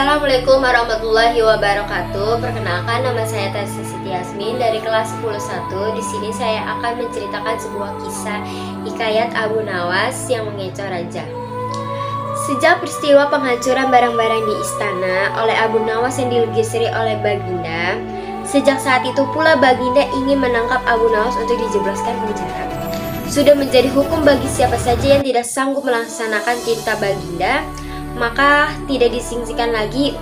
Assalamualaikum warahmatullahi wabarakatuh. Perkenalkan, nama saya Tasya Siti Yasmin dari kelas 10-1. Di sini saya akan menceritakan sebuah kisah hikayat Abu Nawas yang mengecoh raja. Sejak peristiwa penghancuran barang-barang di istana oleh Abu Nawas yang digegeseri oleh Baginda, sejak saat itu pula Baginda ingin menangkap Abu Nawas untuk dijebloskan penjara. Sudah menjadi hukum bagi siapa saja yang tidak sanggup melaksanakan perintah Baginda, maka tidak disingsikan lagi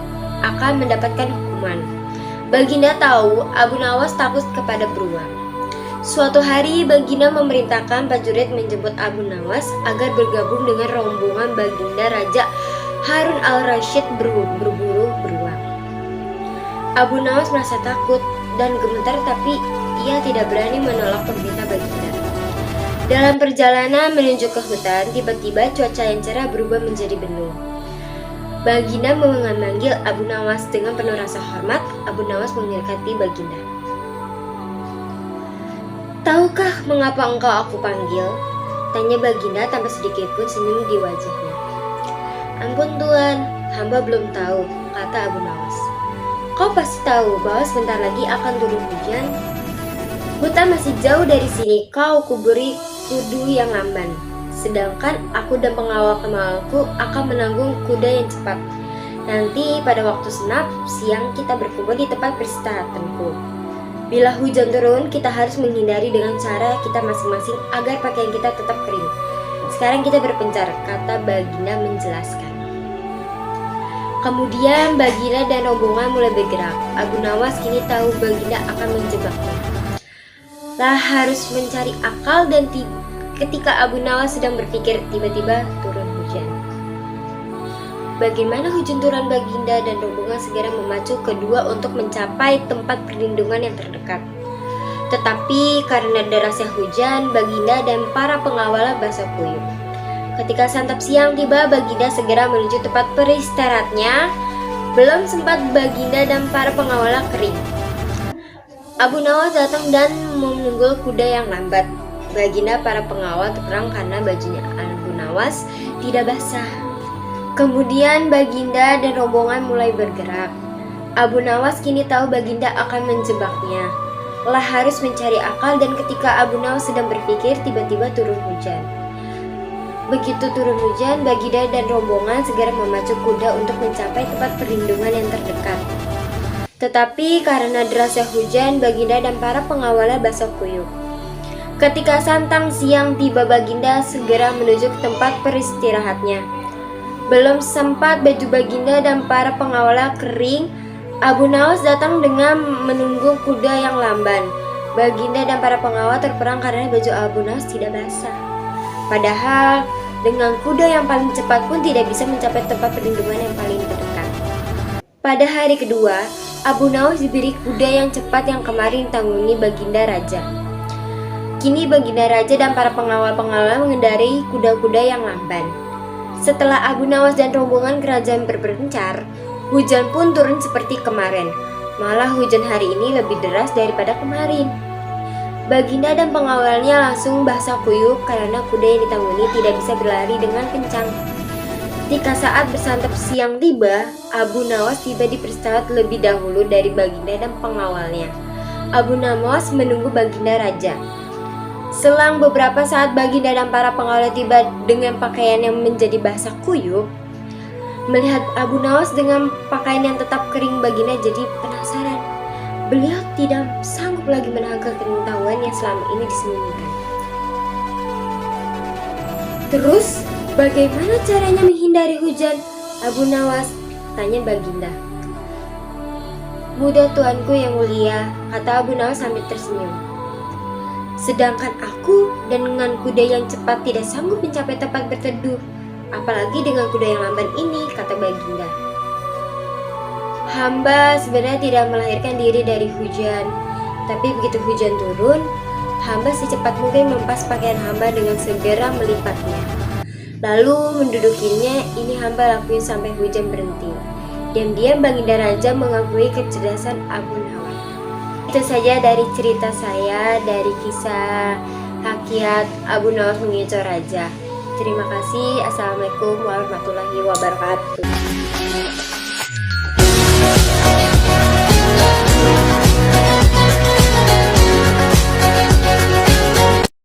akan mendapatkan hukuman. Baginda tahu Abu Nawas takut kepada beruang. Suatu hari Baginda memerintahkan prajurit menjemput Abu Nawas agar bergabung dengan rombongan Baginda Raja Harun al-Rasyid berburu beruang. Abu Nawas merasa takut dan gemetar, tapi ia tidak berani menolak perintah Baginda. Dalam perjalanan menuju ke hutan, tiba-tiba cuaca yang cerah berubah menjadi bening. Baginda memanggil Abu Nawas dengan penuh rasa hormat. Abu Nawas mendekati Baginda. "Tahukah mengapa engkau aku panggil?" tanya Baginda tanpa sedikit pun senyum di wajahnya. "Ampun Tuan, hamba belum tahu," kata Abu Nawas. "Kau pasti tahu bahwa sebentar lagi akan turun hujan. Hutan masih jauh dari sini, kau kuburi kudu yang lamban. Sedangkan aku dan pengawal-pengawalku akan menanggung kuda yang cepat. Nanti pada waktu senap siang kita berkumpul di tempat peristirahatanku. Bila hujan turun, kita harus menghindari dengan cara kita masing-masing agar pakaian kita tetap kering. Sekarang kita berpencar," kata Baginda menjelaskan. Kemudian Baginda dan rombongan mulai bergerak. Abu Nawas kini tahu Baginda akan menjebaknya. Lah harus mencari akal, dan ketika Abu Nawas sedang berpikir, tiba-tiba turun hujan. Bagaimana hujan turun, Baginda dan rombongan segera memacu kedua untuk mencapai tempat perlindungan yang terdekat. Tetapi karena derasnya hujan, Baginda dan para pengawal basah kuyup. Ketika santap siang tiba, Baginda segera menuju tempat peristirahatnya. Belum sempat Baginda dan para pengawal kering, Abu Nawas datang dan menunggu kuda yang lambat. Baginda para pengawal terperang karena bajunya Abu Nawas tidak basah. Kemudian Baginda dan rombongan mulai bergerak. Abu Nawas kini tahu Baginda akan menjebaknya. Lah harus mencari akal, dan ketika Abu Nawas sedang berpikir, tiba-tiba turun hujan. Begitu turun hujan, Baginda dan rombongan segera memacu kuda untuk mencapai tempat perlindungan yang terdekat. Tetapi karena derasnya hujan, Baginda dan para pengawalnya basah kuyup. Ketika santang siang tiba, Baginda segera menuju ke tempat peristirahatnya. Belum sempat baju Baginda dan para pengawalnya kering, Abu Nawas datang dengan menunggu kuda yang lamban. Baginda dan para pengawal terperang karena baju Abu Nawas tidak basah. Padahal dengan kuda yang paling cepat pun tidak bisa mencapai tempat perlindungan yang paling terdekat. Pada hari kedua, Abu Nawas diberi kuda yang cepat yang kemarin ditanggungi Baginda Raja. Kini Baginda Raja dan para pengawal-pengawal mengendarai kuda-kuda yang lamban. Setelah Abu Nawas dan rombongan kerajaan berpencar, hujan pun turun seperti kemarin. Malah hujan hari ini lebih deras daripada kemarin. Baginda dan pengawalnya langsung basah kuyup karena kuda yang ditanggungi tidak bisa berlari dengan kencang. Ketika saat bersantap siang tiba, Abu Nawas tiba di peristirahat lebih dahulu dari Baginda dan pengawalnya. Abu Nawas menunggu Baginda Raja. Selang beberapa saat, Baginda dan para pengawal tiba dengan pakaian yang menjadi basah kuyup. Melihat Abu Nawas dengan pakaian yang tetap kering, Baginda jadi penasaran. Beliau tidak sanggup lagi menahan kekentahuan yang selama ini disembunyikan. "Terus, bagaimana caranya menghindari hujan, Abu Nawas?" tanya Baginda. "Mudah Tuanku yang mulia," kata Abu Nawas sambil tersenyum. "Sedangkan aku dan dengan kuda yang cepat tidak sanggup mencapai tempat berteduh, apalagi dengan kuda yang lamban ini," kata Baginda. "Hamba sebenarnya tidak melahirkan diri dari hujan, tapi begitu hujan turun, hamba secepat mungkin mempas pakaian hamba dengan segera melipatnya. Lalu mendudukinya, ini hamba lakuin sampai hujan berhenti." Diam-diam Baginda Raja mengakui kecerdasan Abu Nawas. Itu saja dari cerita saya, dari kisah Hakiat Abu Nawas mengecoh raja. Terima kasih. Assalamualaikum warahmatullahi wabarakatuh.